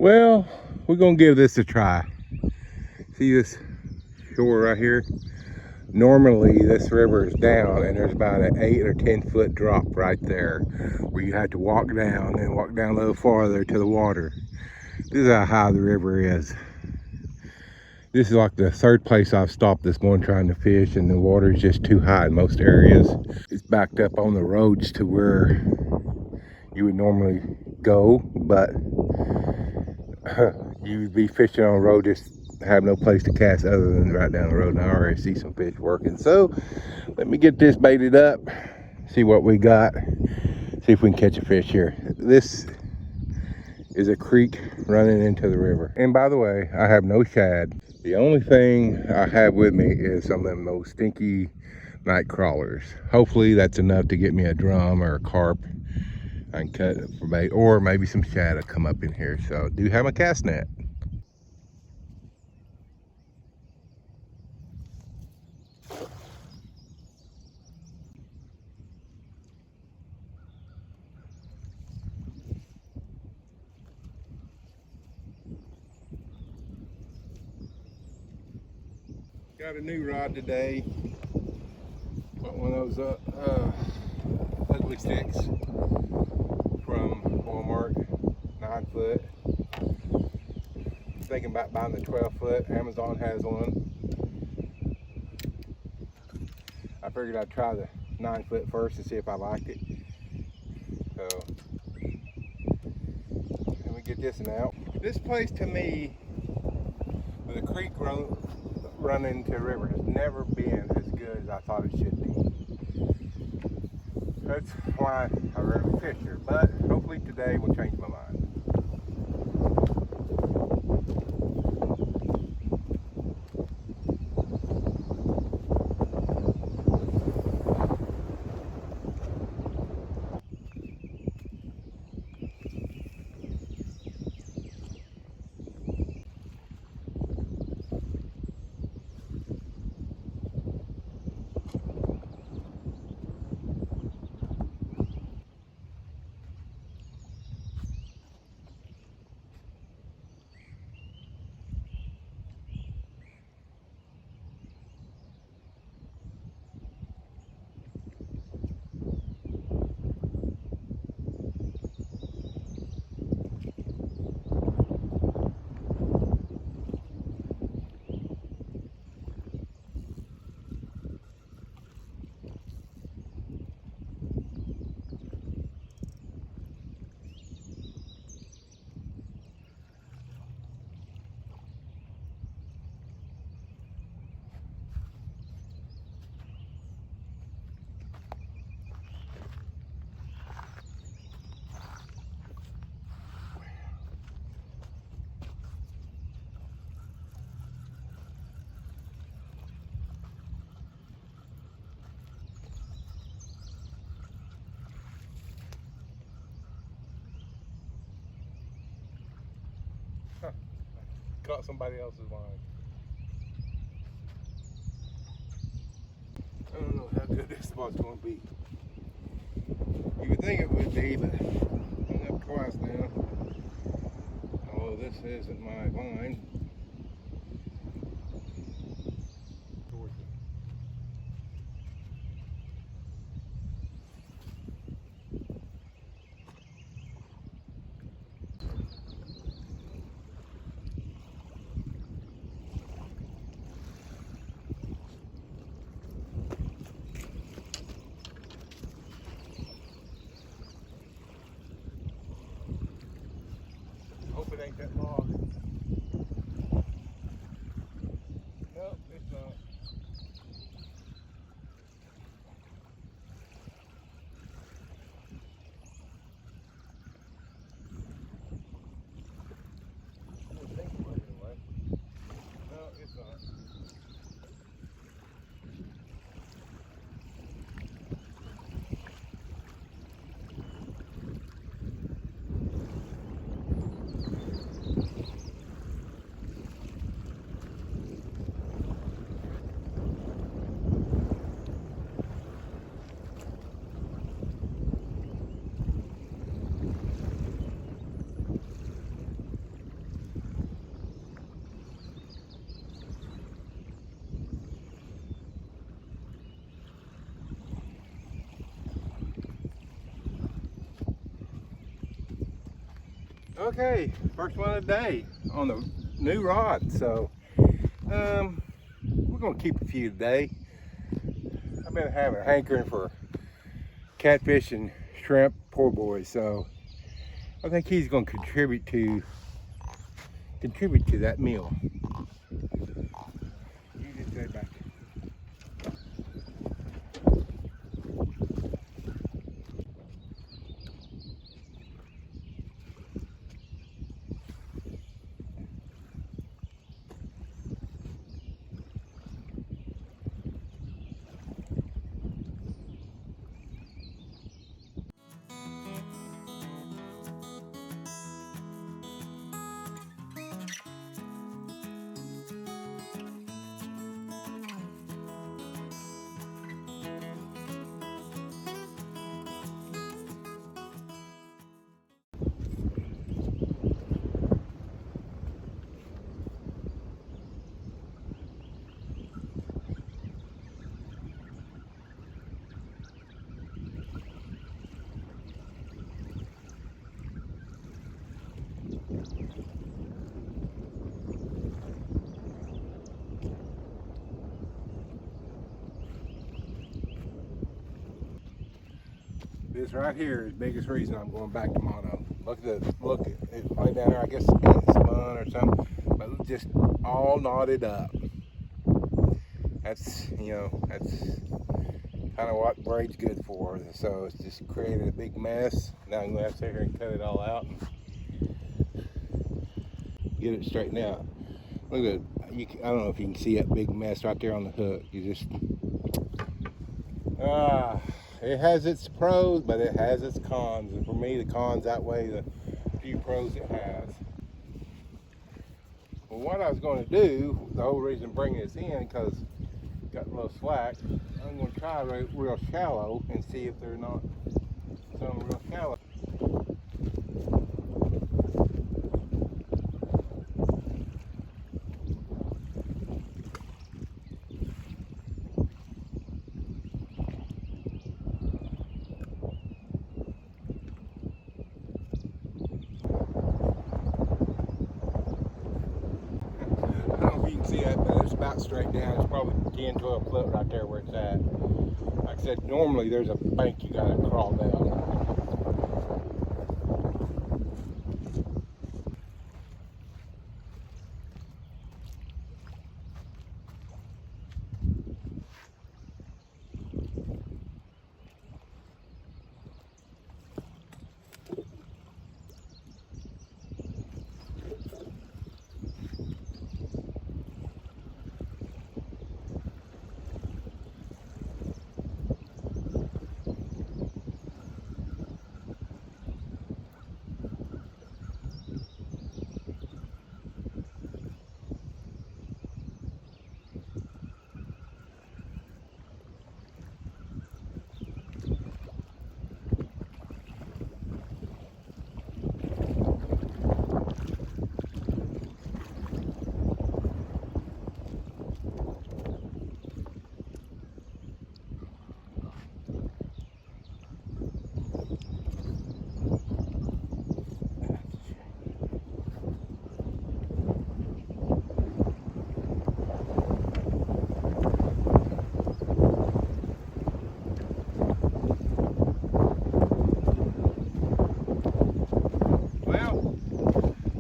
Well, we're gonna give this a try. See this shore right here? Normally this river is down and there's about an 8 or 10 foot drop right there where you have to walk down and walk down a little farther to the water. This is how high the river is. This is like the third place I've stopped this morning trying to fish, and the water is just too high in most areas. It's backed up on the roads to where you would normally go, but you would be fishing on a road, just have no place to cast other than right down the road. And I already see some fish working. So let me get this baited up, see what we got, see if we can catch a fish here. This is a creek running into the river. And by the way, I have no shad. The only thing I have with me is some of them those stinky night crawlers. Hopefully that's enough to get me a drum or a carp I can cut for bait, or maybe some shad will come up in here. So I do have my cast net. Got a new rod today. Bought one of those ugly sticks from Walmart, 9 foot. Thinking about buying the 12 foot. Amazon has one. I figured I'd try the 9 foot first to see if I liked it. So let me get this one out. This place to me, with a creek running into a river, has never been as good as I thought it should be. That's why I rarely fish here, but hopefully today will change my mind. Caught somebody else's line. I don't know how good this spot's going to be. You would think it would be, but I'm up twice now. Although this isn't my line. Hope it ain't that long. Okay, first one of the day on the new rod. So we're gonna keep a few today. I've been having a hankering for catfish and shrimp PoBoys, so I think he's gonna contribute to that meal. You just stay back. This right here is the biggest reason I'm going back to mono. Look at it right down there. I guess it's getting spun or something, but it's just all knotted up. That's kind of what braid's good for. So it's just created a big mess. Now I'm gonna have to sit here and cut it all out and get it straightened out. Look at it. I don't know if you can see that big mess right there on the hook. It has its pros, but it has its cons. And for me, the cons outweigh the few pros it has. Well, what I was going to do, the whole reason bringing this in, because it got a little slack, I'm going to try real shallow and see if they're not some real shallow. See that, but it's about straight down. It's probably 10, 12 foot right there where it's at. Like I said, normally there's a bank you gotta crawl down.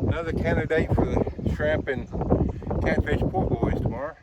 Another candidate for the shrimp and catfish PoBoys tomorrow.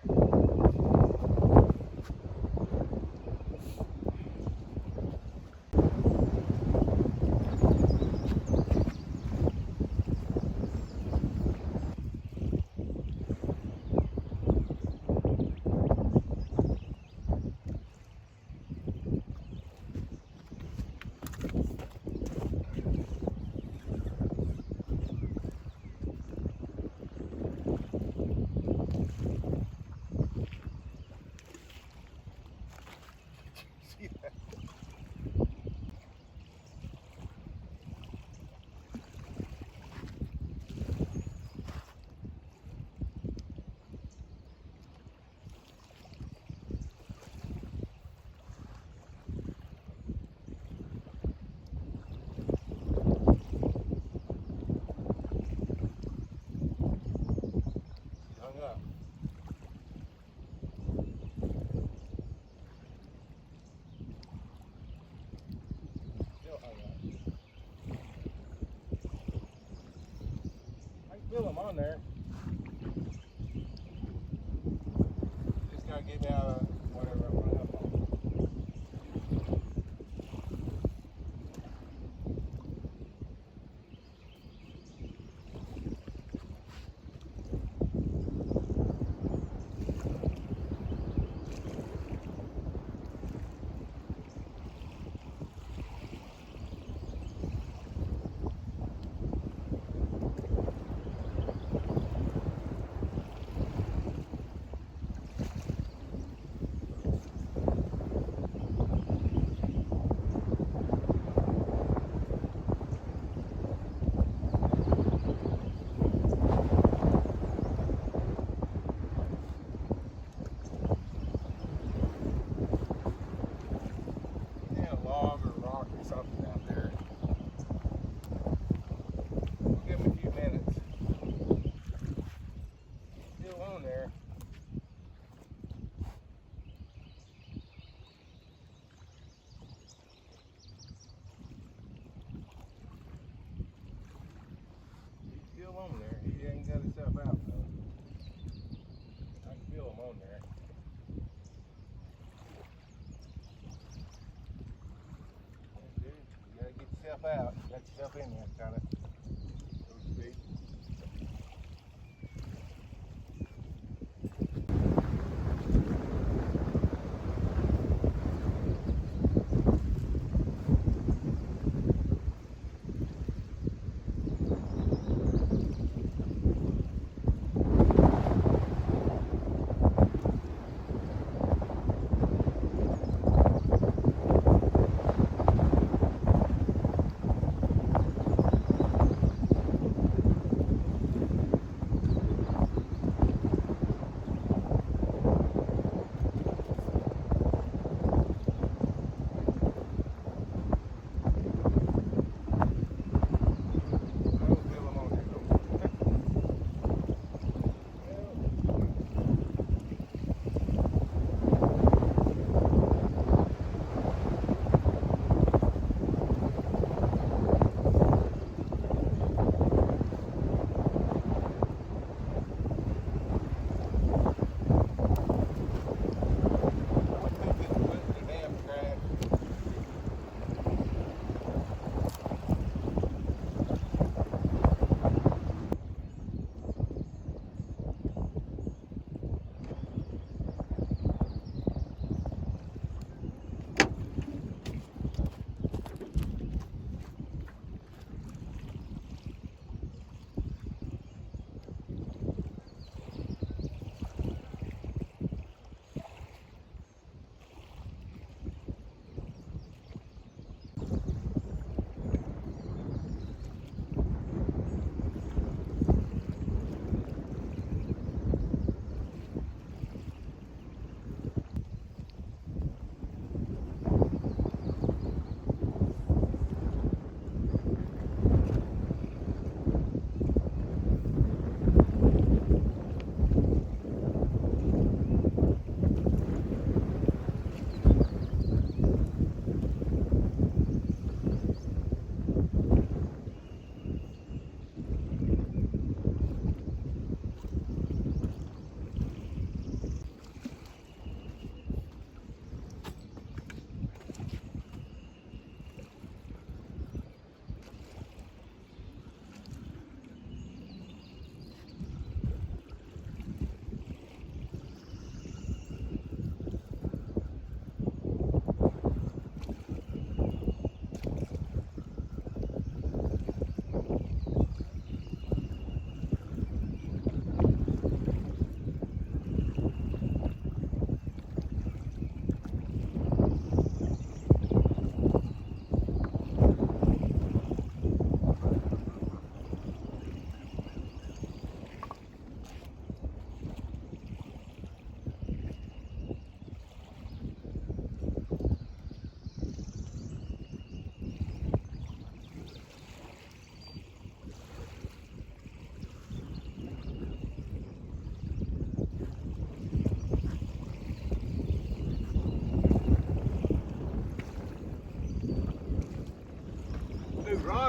on there. Just gotta get out of whatever I'm running up on. On there. He ain't got himself out though. I can feel him on there. Yeah, dude, you gotta get yourself out. You got yourself in there, kind of, so to speak.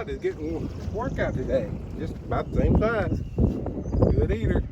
rod is getting workout today. Just about the same size. Good eater.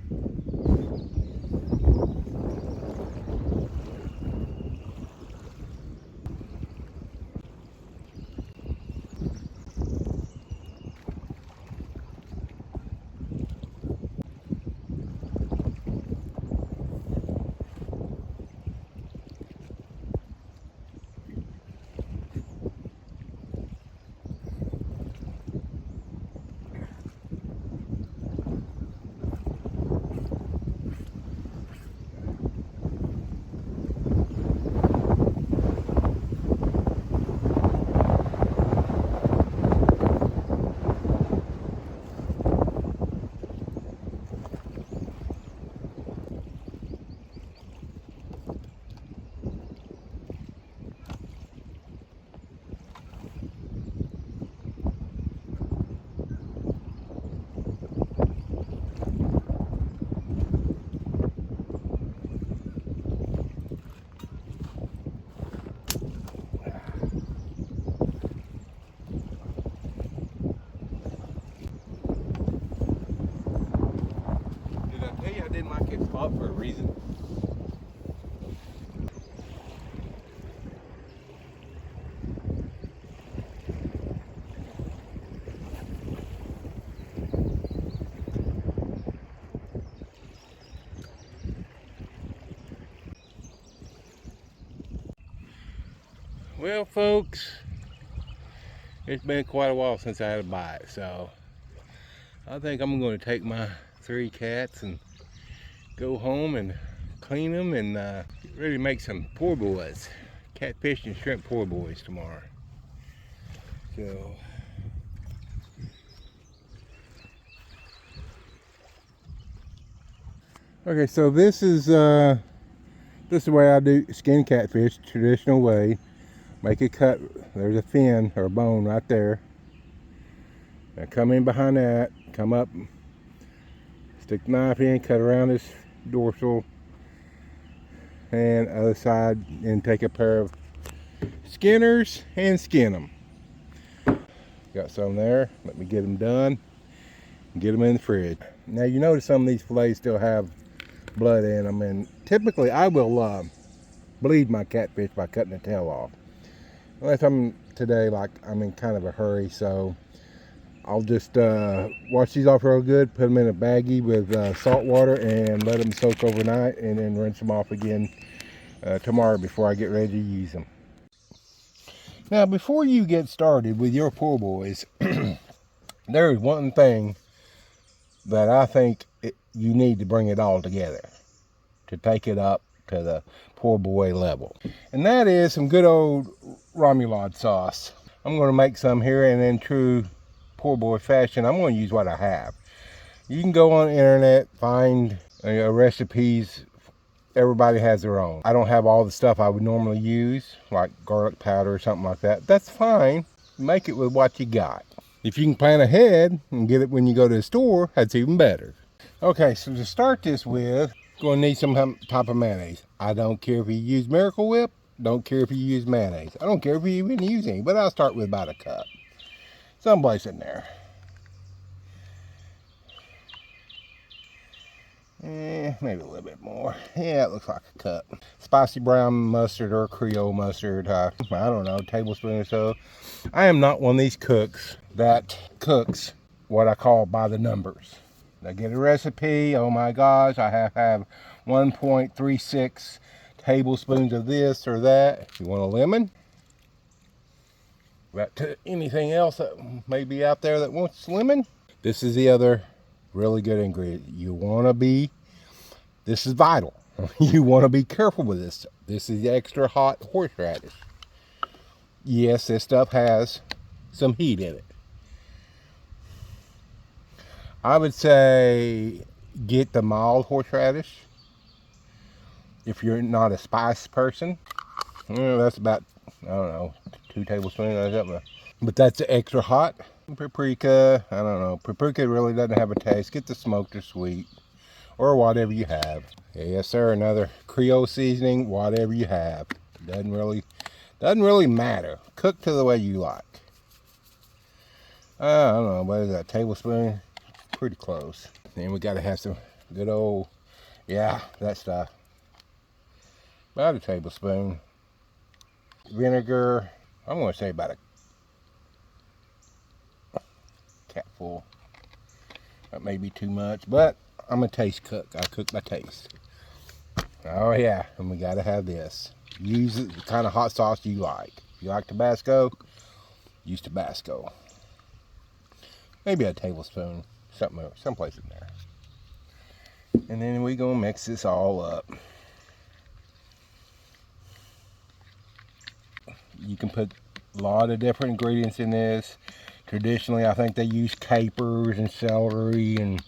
I didn't like it spot for a reason. Well, folks, it's been quite a while since I had a bite, so I think I'm going to take my 3 cats and go home and clean them and get ready to make some PoBoys, catfish and shrimp PoBoys tomorrow. So okay, so this is the way I do skin catfish, traditional way. Make a cut. There's a fin or a bone right there. Now come in behind that, come up, stick the knife in, cut around this dorsal and other side, and take a pair of skinners and skin them. Got some there. Let me get them done and get them in the fridge. Now you notice some of these fillets still have blood in them, and typically I will bleed my catfish by cutting the tail off. Unless I'm today, like I'm in kind of a hurry, so I'll just wash these off real good, put them in a baggie with salt water and let them soak overnight, and then rinse them off again tomorrow before I get ready to use them. Now, before you get started with your PoBoys, there is one thing that I think you need to bring it all together to take it up to the PoBoy level, and that is some good old Remoulade sauce. I'm going to make some here, and in true PoBoy fashion, I'm going to use what I have. You can go on the internet, find recipes. Everybody has their own. I don't have all the stuff I would normally use, like garlic powder or something like that. That's fine. Make it with what you got. If you can plan ahead and get it when you go to the store, that's even better. Okay, so to start this with, going to need some type of mayonnaise. I don't care if you use Miracle Whip, don't care if you use mayonnaise. I don't care if you even use any, but I'll start with about a cup. Someplace in there. Maybe a little bit more. Yeah, it looks like a cup. Spicy brown mustard or Creole mustard. I don't know, tablespoon or so. I am not one of these cooks that cooks what I call by the numbers. I get a recipe, oh my gosh, I have 1.36 tablespoons of this or that. You want a lemon? But anything else that may be out there that wants lemon? This is the other really good ingredient. You want to be, this is vital. You want to be careful with this. This is the extra hot horseradish. Yes, this stuff has some heat in it. I would say get the mild horseradish. If you're not a spice person, that's about, I don't know, 2 tablespoons or something. But that's the extra hot. Paprika, I don't know. Paprika really doesn't have a taste. Get the smoked or sweet, or whatever you have. Yes, sir. Another Creole seasoning, whatever you have. Doesn't really matter. Cook to the way you like. I don't know. What is that? Tablespoon? Pretty close. And we got to have some Good old, yeah, that stuff. About a tablespoon. Vinegar, I'm going to say about a capful. That may be too much, but I'm a taste cook. I cook by taste. Oh yeah, and we got to have this. Use the kind of hot sauce you like. If you like Tabasco, use Tabasco. Maybe a tablespoon, someplace in there. And then we gonna mix this all up. You can put a lot of different ingredients in this. Traditionally, I think they use capers and celery and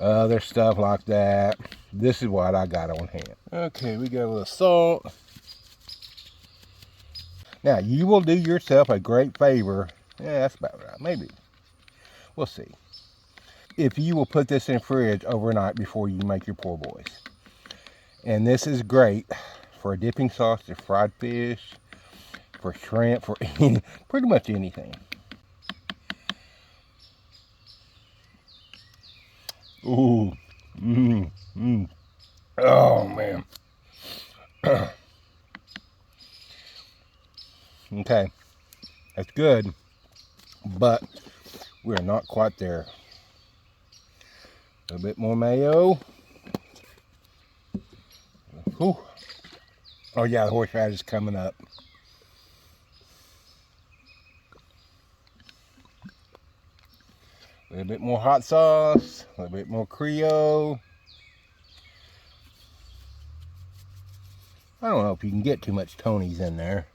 other stuff like that. This is what I got on hand. Okay, we got a little salt. Now, you will do yourself a great favor. Yeah, that's about right. Maybe. We'll see. If you will put this in the fridge overnight before you make your po' boys. And this is great for a dipping sauce to fried fish, for shrimp, for pretty much anything. Ooh. Oh, man. Okay. That's good. But we're not quite there. A little bit more mayo. Ooh. Oh, yeah, the horseradish is coming up. A little bit more hot sauce. A little bit more Creole. I don't know if you can get too much Tony's in there.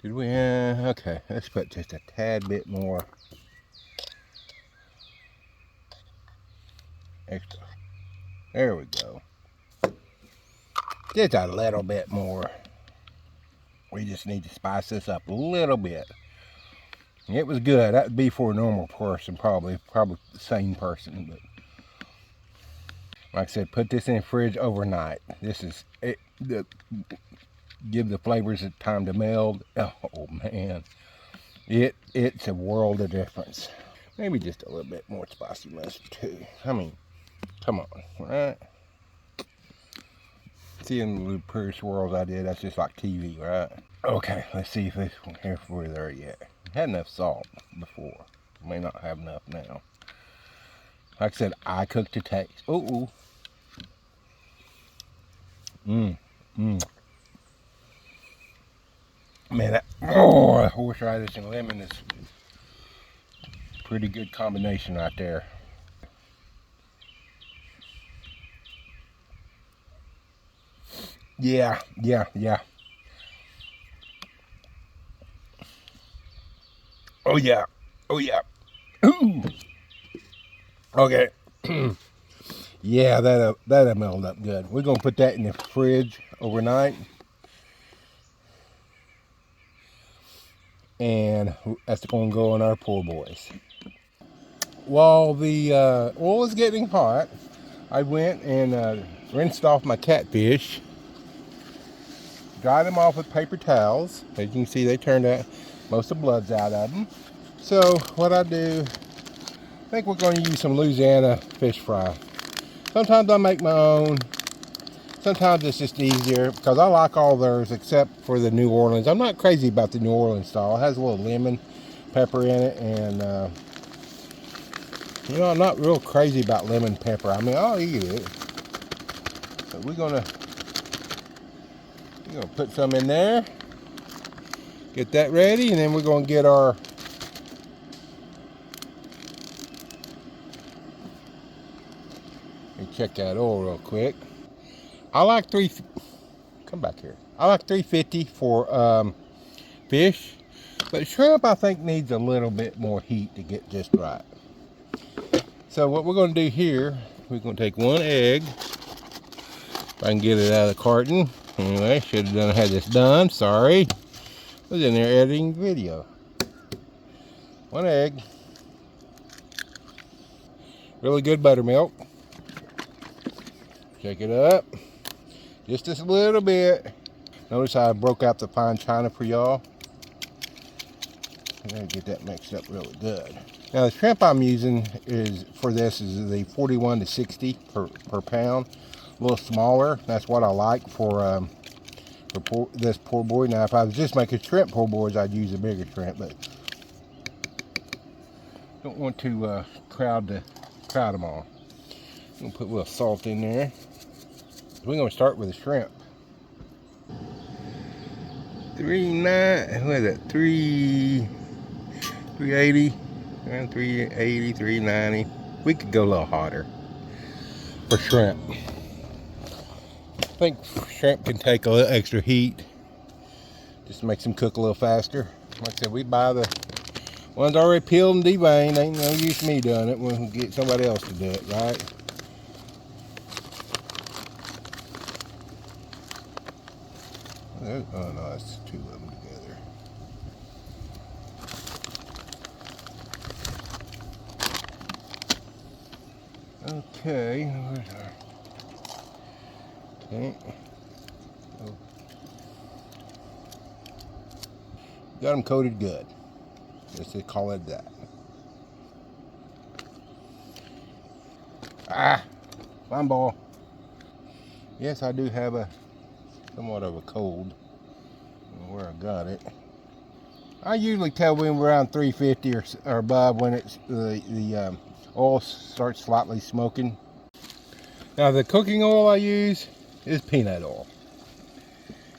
Did we? Okay, let's put just a tad bit more extra. There we go. Just a little bit more. We just need to spice this up a little bit. It was good. That would be for a normal person, probably the sane person. But like I said, put this in the fridge overnight. This is it. Give the flavors a time to meld. Oh man, it's a world of difference. Maybe just a little bit more spicy mustard too. I mean, come on, right? Seeing the little Prairie swirls I did, that's just like TV, right? Okay, let's see if we're there yet. Had enough salt before. May not have enough now. Like I said, I cook to taste. Ooh. Man, that horseradish and lemon is a pretty good combination right there. Yeah. Oh yeah. Ooh. Okay. Yeah, that'll meld up good. We're gonna put that in the fridge overnight. And that's going to go on our po' boys. While the oil is getting hot, I went and rinsed off my catfish, dried them off with paper towels. As you can see, they turned out most of the blood's out of them. So what I do, I think we're going to use some Louisiana fish fry. Sometimes I make my own. Sometimes it's just easier because I like all theirs except for the New Orleans. I'm not crazy about the New Orleans style. It has a little lemon pepper in it, and you know, I'm not real crazy about lemon pepper. I mean, I'll eat it, but we're gonna put some in there, get that ready, and then we're gonna get our let me check that oil real quick. I like come back here. I like 350 for fish, but shrimp I think needs a little bit more heat to get just right. So what we're going to do here, we're going to take one egg. If I can get it out of the carton. Anyway, should have had this done. Sorry, I was in there editing video. One egg. Really good buttermilk. Shake it up. Just a little bit. Notice how I broke out the fine china for y'all. I gotta get that mixed up really good. Now the shrimp I'm using is the 41 to 60 per pound. A little smaller. That's what I like for this poor boy. Now if I was just making shrimp poor boys, I'd use a bigger shrimp, but don't want to crowd them all. I'm gonna put a little salt in there. We're gonna start with the shrimp. 380, around 380, 390. We could go a little hotter for shrimp. I think shrimp can take a little extra heat, just makes them cook a little faster. Like I said, we buy the ones already peeled and deveined. Ain't no use me doing it. We'll get somebody else to do it, right? Oh no, that's two of them together. Okay, where's our tank? Oh. Got them coated good. Let's call it that. Fine ball. Yes, I do have somewhat of a cold. Where I got it. I usually tell when we're around 350 or above when it's the oil starts slightly smoking. Now the cooking oil I use is peanut oil.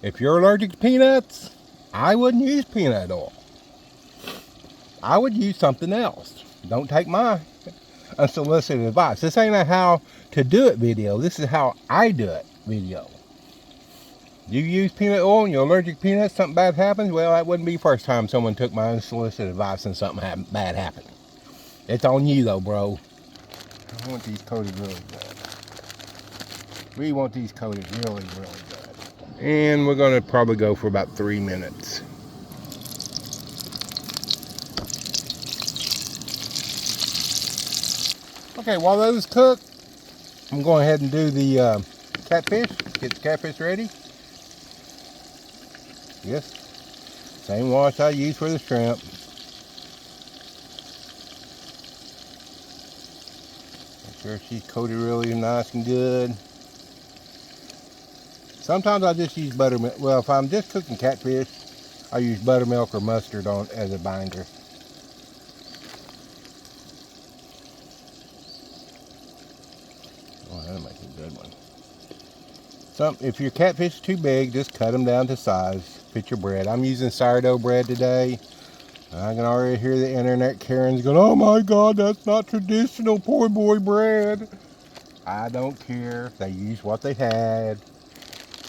If you're allergic to peanuts, I wouldn't use peanut oil. I would use something else. Don't take my unsolicited advice. This ain't a how to do it video. This is how I do it video. You use peanut oil and you're allergic to peanuts, something bad happens, well, that wouldn't be the first time someone took my unsolicited advice and something bad happened. It's on you though, bro. I want these coated really good. We want these coated really, really good. And we're gonna probably go for about 3 minutes. Okay, while those cook, I'm going ahead and do the catfish, get the catfish ready. Yes, same wash I use for the shrimp. Make sure she's coated really nice and good. Sometimes I just use buttermilk. Well, if I'm just cooking catfish, I use buttermilk or mustard on as a binder. Oh, that'll make a good one. If your catfish is too big, just cut them down to size. Fit your bread. I'm using sourdough bread today. I can already hear the internet Karens going, oh my God, that's not traditional poor boy bread. I don't care. They used what they had.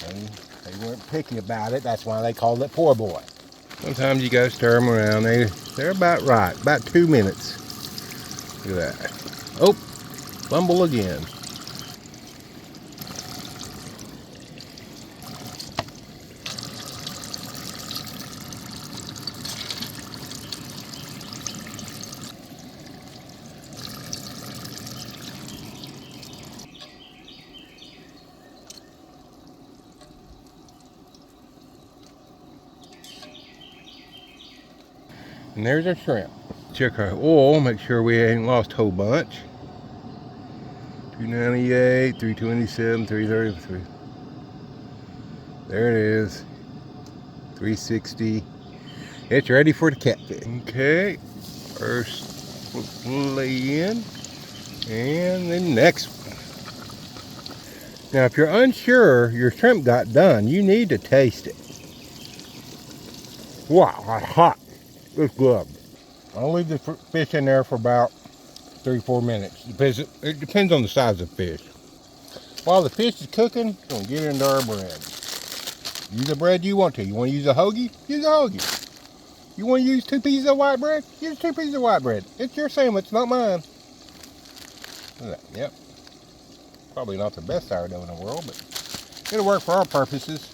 They weren't picky about it. That's why they called it poor boy. Sometimes you gotta stir them around. They're about right. About 2 minutes. Look at that. Oh, fumble again. And there's our shrimp. Check our oil, make sure we ain't lost a whole bunch. 298, 327, 333. There it is. 360. It's ready for the catfish. Okay, first we'll lay in, and then next one. Now, if you're unsure your shrimp got done, you need to taste it. Wow, hot. It's good. I'll leave the fish in there for about 3-4 minutes. It depends on the size of the fish. While the fish is cooking, we're going to get into our bread. Use the bread you want to. You want to use a hoagie? Use a hoagie. You want to use 2 pieces of white bread? Use 2 pieces of white bread. It's your sandwich, not mine. Look at that. Yep. Probably not the best sourdough in the world, but it'll work for our purposes.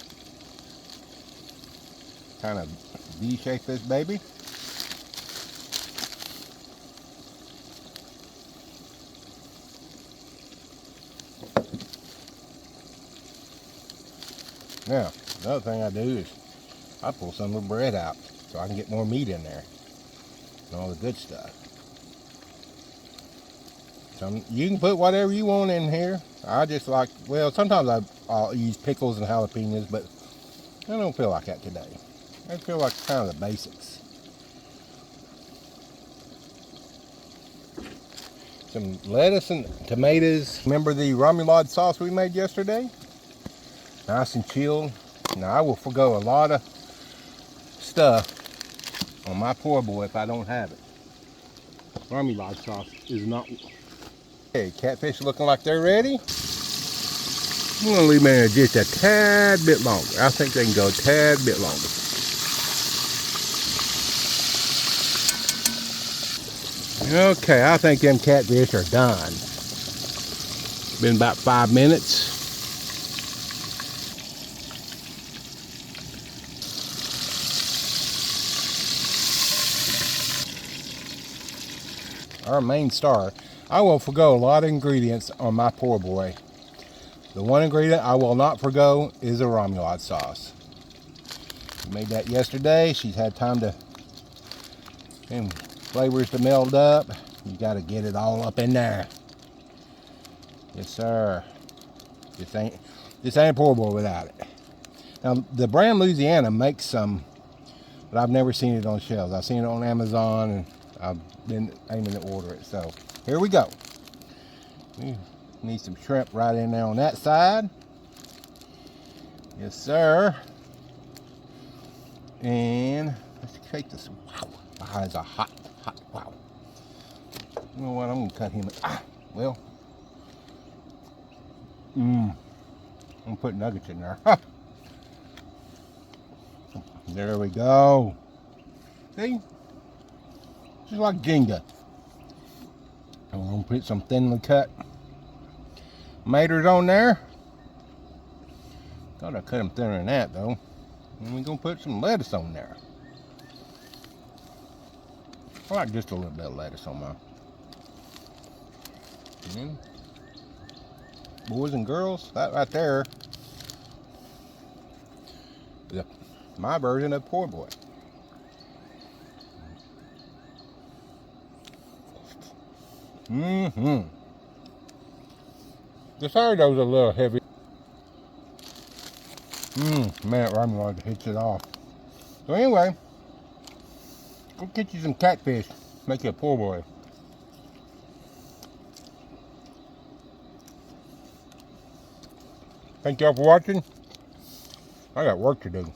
Kind of V-shape this baby. Now, another thing I do is I pull some of the bread out so I can get more meat in there. and all the good stuff. You can put whatever you want in here. I just like, well, sometimes I'll use pickles and jalapenos, but I don't feel like that today. I feel like kind of the basics. Some lettuce and tomatoes. Remember the Remoulade sauce we made yesterday? Nice and chilled. Now I will forgo a lot of stuff on my poor boy if I don't have it. Remoulade sauce is not. Okay, catfish looking like they're ready. I'm gonna leave them in there just a tad bit longer. I think they can go a tad bit longer. Okay, I think them catfish are done. Been about 5 minutes. Our main star. I will forgo a lot of ingredients on my poor boy. The one ingredient I will not forgo is a Remoulade sauce. We made that yesterday. She's had time to, and flavors to meld up. You got to get it all up in there. Yes, sir. This ain't a poor boy without it. Now, the brand Louisiana makes some, but I've never seen it on shelves. I've seen it on Amazon, and I've been aiming to order it. So here we go. We need some shrimp right in there on that side. Yes, sir. And let's take this. Wow, my eyes are hot. Wow. You know what? I'm gonna cut him. Well. I'm gonna put nuggets in there. There we go. See? Just like Jenga. And we're gonna put some thinly cut tomatoes on there. Thought I cut them thinner than that though. And we're gonna put some lettuce on there. I like just a little bit of lettuce on mine. And boys and girls, that right there, my version of poor boy. The sourdough's a little heavy. Man, Remoulade hits it off. So anyway, go get you some catfish. Make you a poor boy. Thank y'all for watching. I got work to do.